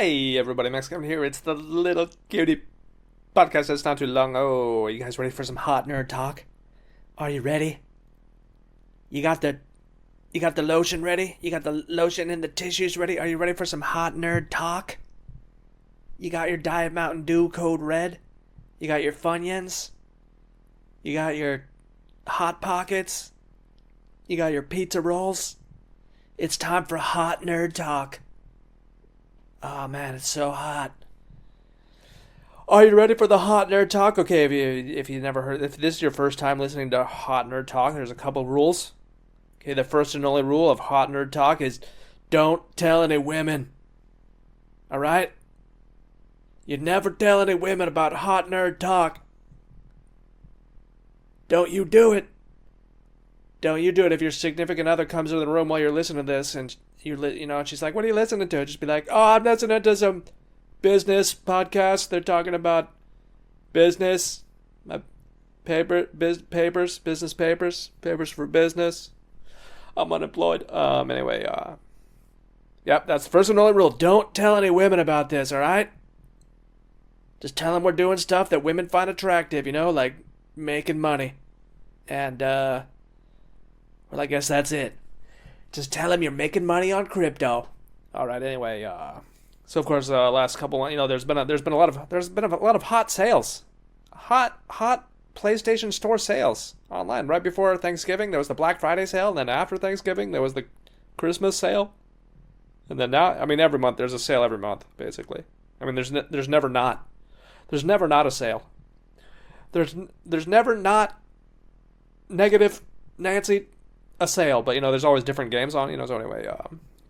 Hey everybody, Max coming here. It's the little cutie podcast that's not too long. Oh, are you guys ready for some hot nerd talk? Are you ready? You got the you got the lotion ready? You got the lotion and the tissues ready? Are you ready for some hot nerd talk? You got your Diet Mountain Dew code red? You got your Funyuns? You got your Hot Pockets? You got your pizza rolls? It's time for hot nerd talk. Oh man, it's so hot. Are you ready for the hot nerd talk? Okay, if you never heard, if this is your first time listening to hot nerd talk, there's a couple rules. Okay, the first and only rule of hot nerd talk is don't tell any women. All right? You never tell any women about hot nerd talk. Don't you do it. Don't you do it. If your significant other comes into the room while you're listening to this and and she's like, "What are you listening to?" Just be like, "Oh, I'm listening to some business podcast. They're talking about business, business papers for business. I'm unemployed." Anyway, yep, that's the first and only rule. Don't tell any women about this. All right? Just tell them we're doing stuff that women find attractive. Like making money, and well, I guess that's it. Just tell them you're making money on crypto. All right. Anyway, so of course, last couple, there's been a lot of hot sales, hot PlayStation Store sales online. Right before Thanksgiving, there was the Black Friday sale, and then after Thanksgiving, there was the Christmas sale, and then now, every month there's a sale every month, basically. There's never not a sale. There's never not negative Nancy a sale, but there's always different games on. So anyway,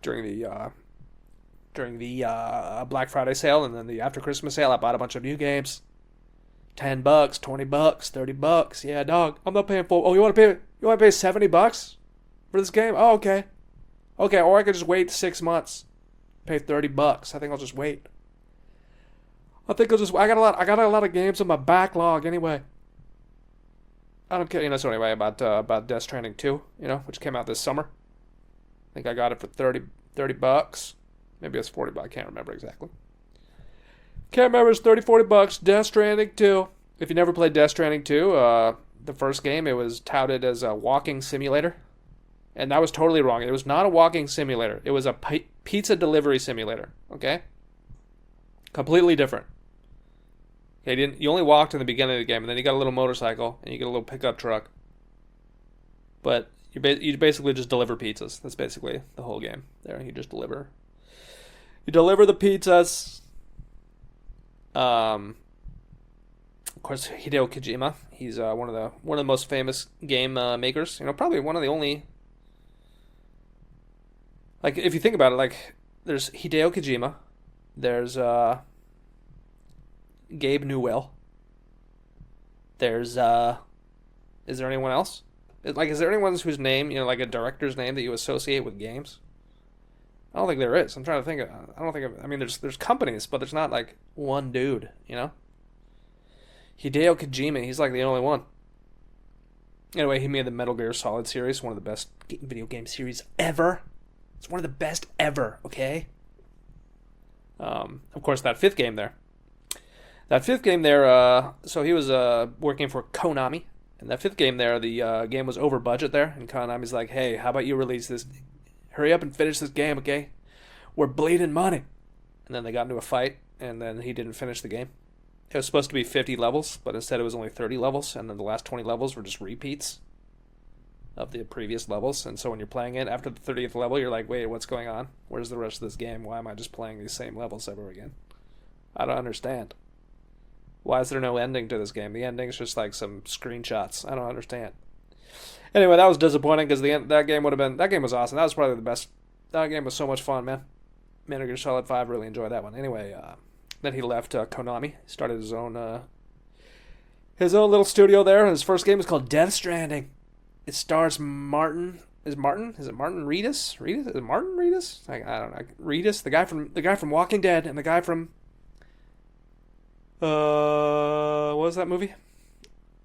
during the Black Friday sale and then the after Christmas sale, I bought a bunch of new games. $10, $20, $30. Yeah, dog. I'm not paying full. Oh, you want to pay $70 for this game? Oh, okay. Okay, or I could just wait 6 months, pay $30. I think I'll just wait. I got a lot of games on my backlog anyway. I don't care, so anyway, about Death Stranding 2, which came out this summer. I think I got it for $30. Maybe it's $40, I can't remember exactly. Can't remember, it's $30, Death Stranding 2. If you never played Death Stranding 2, the first game, it was touted as a walking simulator. And that was totally wrong. It was not a walking simulator. It was a pizza delivery simulator, okay? Completely different. Okay, you only walked in the beginning of the game, and then you got a little motorcycle, and you get a little pickup truck. But you basically just deliver pizzas. That's basically the whole game. There, you just deliver. You deliver the pizzas. Of course, Hideo Kojima. He's one of the most famous game makers. Probably one of the only. Like, if you think about it, like there's Hideo Kojima. There's Gabe Newell. There's is there anyone else? Is there anyone whose name, like a director's name that you associate with games? I don't think there is. I'm trying to think. There's companies, but there's not like one dude. Hideo Kojima, he's like the only one. Anyway, he made the Metal Gear Solid series, one of the best video game series ever. It's one of the best ever. Okay. Of course, that fifth game there. So he was working for Konami. And that fifth game there, the game was over budget there. And Konami's like, "Hey, how about you release this? Hurry up and finish this game, okay? We're bleeding money." And then they got into a fight, and then he didn't finish the game. It was supposed to be 50 levels, but instead it was only 30 levels. And then the last 20 levels were just repeats of the previous levels. And so when you're playing it, after the 30th level, you're like, "Wait, what's going on? Where's the rest of this game? Why am I just playing these same levels over again? I don't understand. Why is there no ending to this game? The ending's just like some screenshots. I don't understand." Anyway, that was disappointing because that game was awesome. That was probably the best. That game was so much fun, man. Metal Gear Solid 5, really enjoyed that one. Anyway, then he left Konami, started his own little studio there. His first game is called Death Stranding. It stars Martin. Is it Martin Reedus? Is it Martin Reedus? I don't know. Reedus, the guy from Walking Dead, and the guy from what was that movie?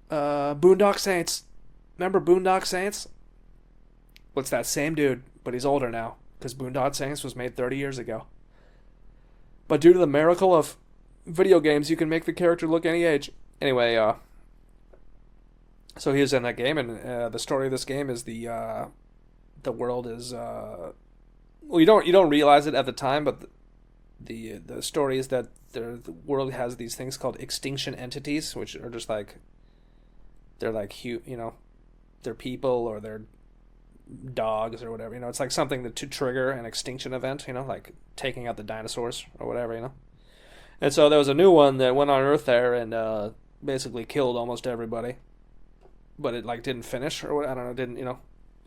Boondock Saints. Remember Boondock Saints? What's that same dude, but he's older now, because Boondock Saints was made 30 years ago. But due to the miracle of video games, you can make the character look any age. Anyway, so he was in that game, and the story of this game is the world is well, you don't realize it at the time, but the story is that the world has these things called extinction entities, which are just like they're like they're people or they're dogs or whatever. It's like something to trigger an extinction event. Like taking out the dinosaurs or whatever. And so there was a new one that went on Earth there and basically killed almost everybody, but it like didn't finish or what, I don't know. Didn't It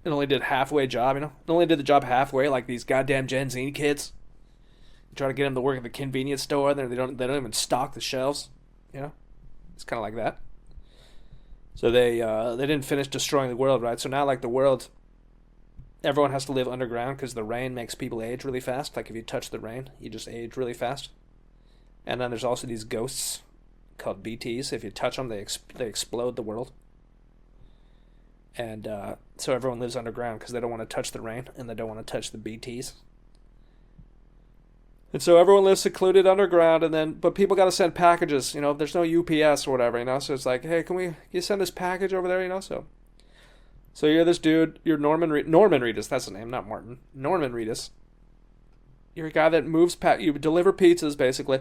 only did halfway job. It only did the job halfway. Like these goddamn Gen Z kids. You try to get them to work at the convenience store, and they don't even stock the shelves. It's kind of like that. So they didn't finish destroying the world, right? So now like the world, everyone has to live underground because the rain makes people age really fast. Like if you touch the rain, you just age really fast. And then there's also these ghosts called BTs. If you touch them, they explode the world. And so everyone lives underground because they don't want to touch the rain and they don't want to touch the BTs. And so everyone lives secluded underground, but people got to send packages. There's no UPS or whatever. So it's like, hey, can you send this package over there? So you're this dude. You're Norman Reedus. That's the name, not Martin. Norman Reedus. You're a guy that moves. You deliver pizzas basically.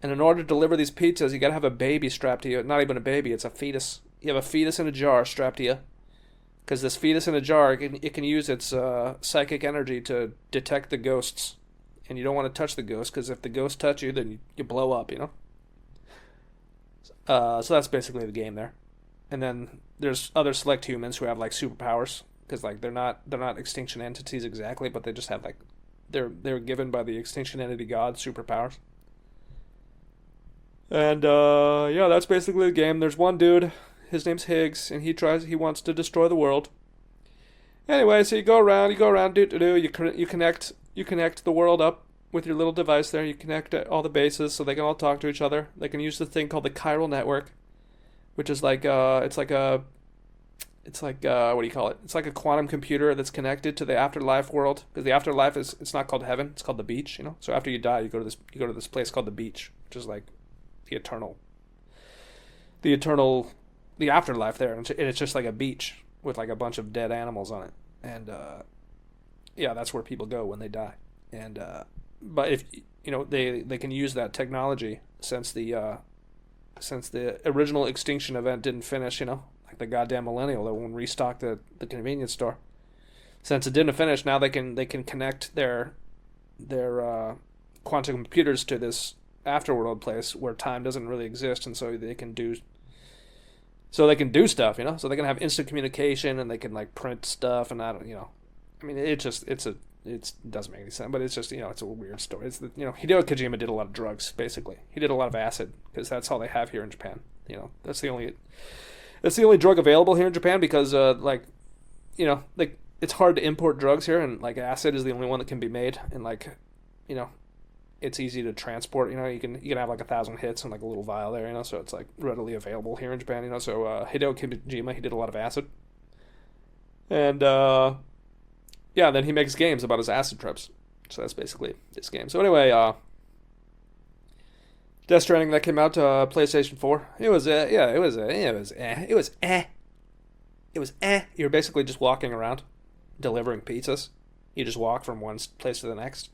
And in order to deliver these pizzas, you got to have a baby strapped to you. Not even a baby. It's a fetus. You have a fetus in a jar strapped to you. Because this fetus in a jar, it can use its psychic energy to detect the ghosts. And you don't want to touch the ghost, because if the ghosts touch you, then you blow up, So that's basically the game there. And then there's other select humans who have like superpowers, because like they're not extinction entities exactly, but they just have like they're given by the extinction entity god superpowers. And that's basically the game. There's one dude, his name's Higgs, and he wants to destroy the world. Anyway, so you go around, you connect the world up with your little device there. You connect all the bases so they can all talk to each other. They can use the thing called the chiral network, which is like it's like what do you call it? It's like a quantum computer that's connected to the afterlife world, because the afterlife it's not called heaven, it's called the beach. So after you die, you go to this place called the beach, which is like the afterlife there, and it's just like a beach with like a bunch of dead animals on it, and that's where people go when they die. And but if they can use that technology since the original extinction event didn't finish, like the goddamn millennial that won't restock the convenience store. Since it didn't finish, now they can connect their quantum computers to this afterworld place where time doesn't really exist, and so they can do stuff, so they can have instant communication, and they can like print stuff, and I mean, it doesn't make any sense, but it's just, it's a weird story. It's Hideo Kojima did a lot of drugs, basically. He did a lot of acid, because that's all they have here in Japan. That's the only drug available here in Japan, because it's hard to import drugs here, and like acid is the only one that can be made, and like, it's easy to transport. You can have like 1,000 hits in like a little vial there, so it's like readily available here in Japan. So Hideo Kojima, he did a lot of acid, and then he makes games about his acid trips. So that's basically this game. So anyway, Death Stranding, that came out to PlayStation 4. It was You're basically just walking around, delivering pizzas. You just walk from one place to the next.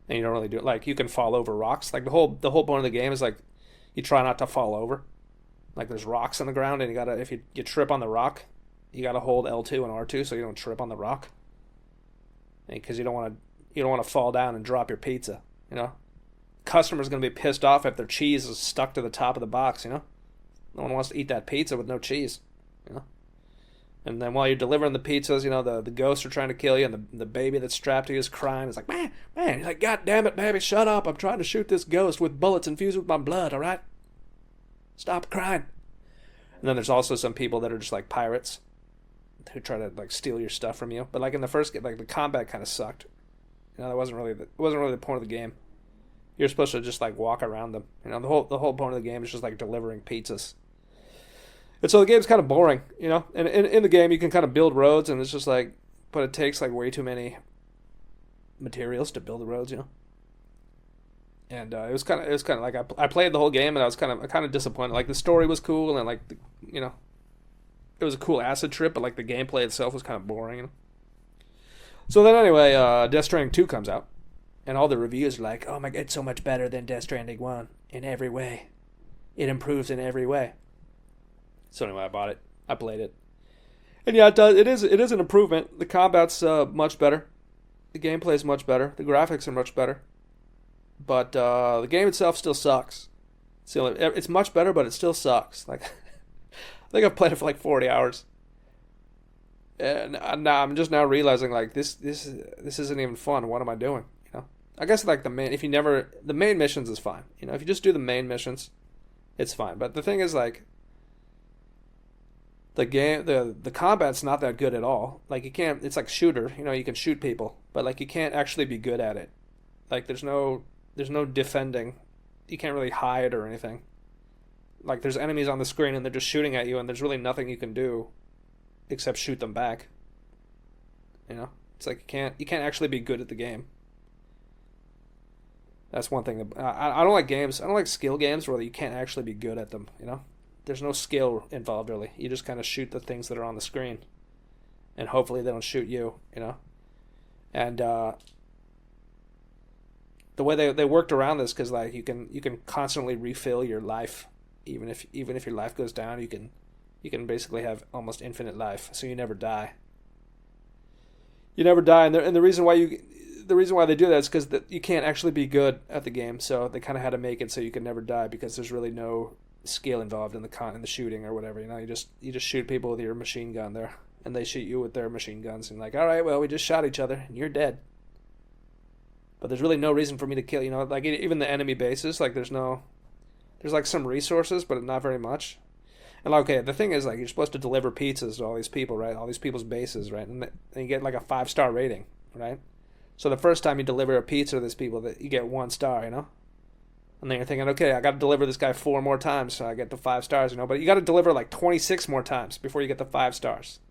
And you don't really do it. Like, you can fall over rocks. Like, the whole point of the game is, like, you try not to fall over. Like, there's rocks on the ground, and if you trip on the rock, you gotta hold L2 and R2 so you don't trip on the rock. Because you don't want to fall down and drop your pizza, Customer's gonna be pissed off if their cheese is stuck to the top of the box, No one wants to eat that pizza with no cheese, And then while you're delivering the pizzas, the ghosts are trying to kill you, and the baby that's strapped to you is crying. It's like, man. He's like, God damn it, baby, shut up. I'm trying to shoot this ghost with bullets infused with my blood, all right? Stop crying. And then there's also some people that are just like pirates who try to like steal your stuff from you. But like in the first game, like the combat kind of sucked. That wasn't really the point of the game. You're supposed to just like walk around them. The whole point of the game is just like delivering pizzas. And so the game's kind of boring, And in the game, you can kind of build roads, and it's just like, but it takes like way too many materials to build the roads, And it was kind of like I played the whole game and I was kind of disappointed. Like the story was cool and like it was a cool acid trip, but like the gameplay itself was kind of boring. So then anyway, Death Stranding 2 comes out, and all the reviews are like, "Oh my god, it's so much better than Death Stranding 1 in every way. It improves in every way." So anyway, I bought it. I played it. And yeah, it does. It is an improvement. The combat's much better. The gameplay is much better. The graphics are much better. But the game itself still sucks. It's much better, but it still sucks. Like I think I've played it for like 40 hours. And now I'm just now realizing like this isn't even fun. What am I doing? I guess like the main missions is fine. If you just do the main missions, it's fine. But the thing is like the combat's not that good at all. Like you can't. It's like shooter. You can shoot people, but like you can't actually be good at it. Like there's no defending. You can't really hide or anything. Like there's enemies on the screen and they're just shooting at you, and there's really nothing you can do except shoot them back. It's like you can't actually be good at the game. That's one thing. I don't like games. I don't like skill games where you can't actually be good at them. There's no skill involved really. You just kind of shoot the things that are on the screen, and hopefully they don't shoot you. And the way they worked around this, because like you can constantly refill your life, even if your life goes down, you can basically have almost infinite life, so you never die. You never die, and the reason why they do that is because you can't actually be good at the game, so they kind of had to make it so you can never die, because there's really no skill involved in the shooting or whatever. You just shoot people with your machine gun there, and they shoot you with their machine guns, and like, all right, well, we just shot each other, and you're dead. But there's really no reason for me to kill. Like even the enemy bases, like there's like some resources, but not very much. And okay, the thing is, like, you're supposed to deliver pizzas to all these people, right? All these people's bases, right? And you get like a 5-star rating, right? So the first time you deliver a pizza to these people, that you get 1 star, And then you're thinking, okay, I got to deliver this guy 4 more times, so I get the 5 stars, But you got to deliver like 26 more times before you get the 5 stars.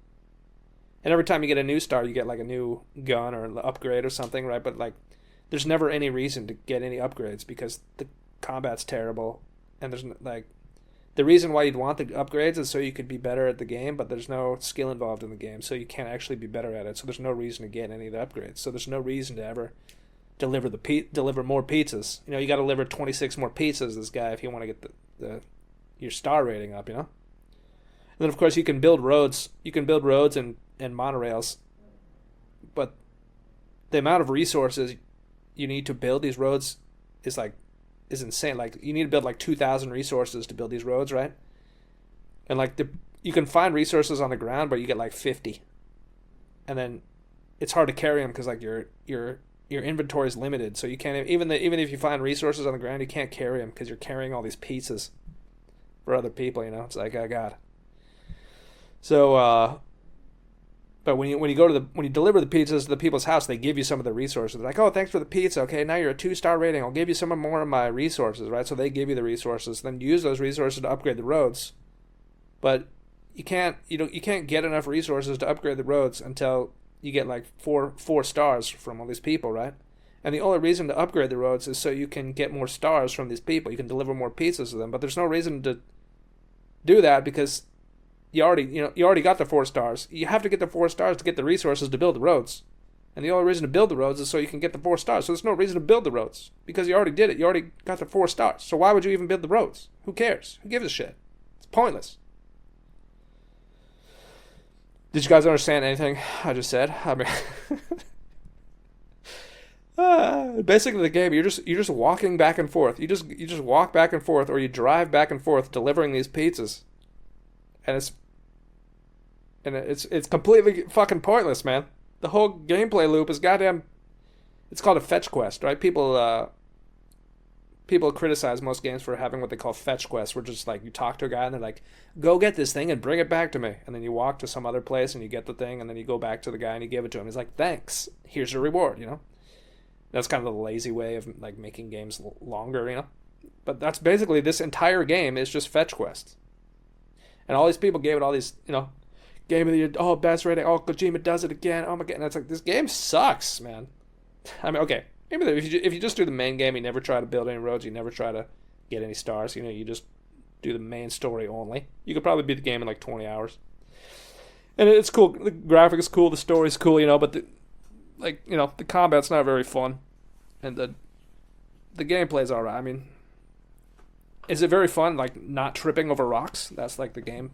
And every time you get a new star, you get like a new gun or an upgrade or something, right? But like, there's never any reason to get any upgrades because the combat's terrible, and there's like. The reason why you'd want the upgrades is so you could be better at the game, but there's no skill involved in the game, so you can't actually be better at it. So there's no reason to get any of the upgrades. So there's no reason to ever deliver more pizzas. You got to deliver 26 more pizzas, this guy, if you want to get your star rating up. And then of course you can build roads. You can build roads and monorails, but the amount of resources you need to build these roads is insane. Like you need to build like 2,000 resources to build these roads, right? And like you can find resources on the ground, but you get like 50, and then it's hard to carry them because like your inventory is limited, so you can't even if you find resources on the ground, you can't carry them because you're carrying all these pizzas for other people. It's like, oh god. So but when you deliver the pizzas to the people's house, they give you some of the resources. They're like, oh, thanks for the pizza. Okay, now you're a 2-star rating. I'll give you some more of my resources, right? So they give you the resources. Then you use those resources to upgrade the roads. But you can't get enough resources to upgrade the roads until you get like four stars from all these people, right? And the only reason to upgrade the roads is so you can get more stars from these people. You can deliver more pizzas to them. But there's no reason to do that because you already got the 4 stars. You have to get the 4 stars to get the resources to build the roads. And the only reason to build the roads is so you can get the 4 stars. So there's no reason to build the roads because you already did it. You already got the 4 stars. So why would you even build the roads? Who cares? Who gives a shit? It's pointless. Did you guys understand anything I just said? I mean, basically the game, you're just walking back and forth. You just walk back and forth, or you drive back and forth delivering these pizzas, and it's completely fucking pointless, man. The whole gameplay loop is goddamn. It's called a fetch quest, right? People criticize most games for having what they call fetch quests, where just like you talk to a guy and they're like, "Go get this thing and bring it back to me," and then you walk to some other place and you get the thing, and then you go back to the guy and you give it to him. He's like, "Thanks, here's your reward," That's kind of the lazy way of like making games longer, But that's basically this entire game is just fetch quests. And all these people gave it all these, game of the year, best rating, Kojima does it again, oh my god. And it's like, this game sucks, man. I mean, okay, maybe if you just do the main game, you never try to build any roads, you never try to get any stars. You just do the main story only. You could probably beat the game in like 20 hours. And it's cool. The graphics is cool. The story's cool. But the combat's not very fun, and the gameplay's alright. I mean, is it very fun? Like not tripping over rocks? That's like the game.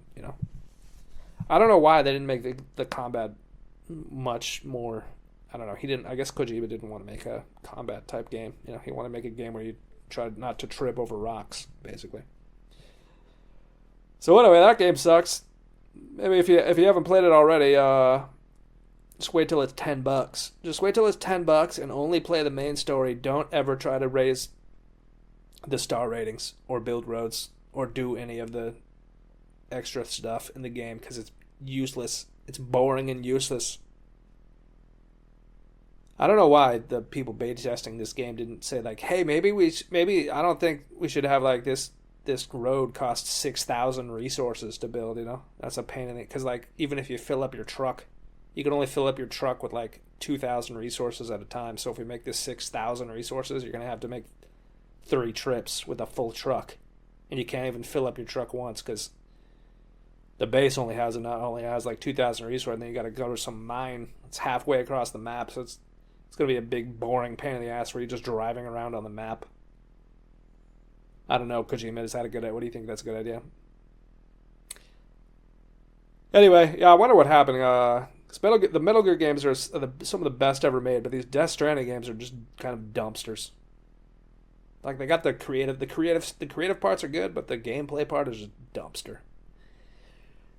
I don't know why they didn't make the combat much more. I don't know. He didn't. I guess Kojima didn't want to make a combat type game. He wanted to make a game where you try not to trip over rocks, basically. So anyway, that game sucks. Maybe if you haven't played it already, just wait till it's $10. Just wait till it's $10 and only play the main story. Don't ever try to raise the star ratings or build roads or do any of the extra stuff in the game because it's useless. It's boring and useless. I don't know why the people beta testing this game didn't say like, hey, maybe I don't think we should have like this road costs 6,000 resources to build. That's a pain in it because like even if you fill up your truck, you can only fill up your truck with like 2,000 resources at a time. So if we make this 6,000 resources, you're gonna have to make 30 trips with a full truck, and you can't even fill up your truck once because the base only has like 2,000 resources, and then you got to go to some mine. It's halfway across the map, so it's gonna be a big boring pain in the ass where you're just driving around on the map. I don't know, Kojima, is that a good idea? What do you think that's a good idea? Anyway, yeah, I wonder what happened. The Metal Gear games are some of the best ever made, but these Death Stranding games are just kind of dumpsters. Like they got the creative parts are good, but the gameplay part is just dumpster.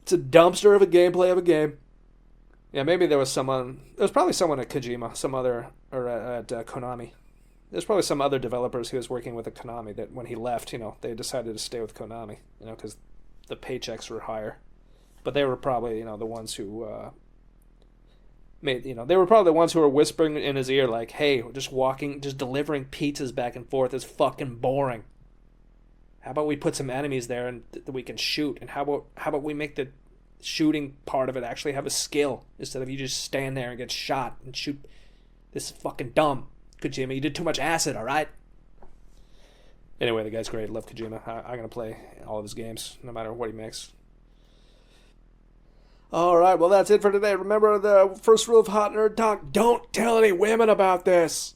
It's a dumpster of a gameplay of a game. Yeah, maybe there was probably someone at Kojima, at Konami. There's probably some other developers who was working with Konami that when he left, they decided to stay with Konami, because the paychecks were higher. But they were probably, the ones who they were probably the ones who were whispering in his ear like, hey, just delivering pizzas back and forth is fucking boring. How about we put some enemies there and that we can shoot? And how about we make the shooting part of it actually have a skill instead of you just stand there and get shot and shoot? This is fucking dumb. Kojima, you did too much acid, alright? Anyway, the guy's great. Love Kojima. I'm going to play all of his games, no matter what he makes. Alright, well that's it for today. Remember the first rule of Hot Nerd Talk. Don't tell any women about this.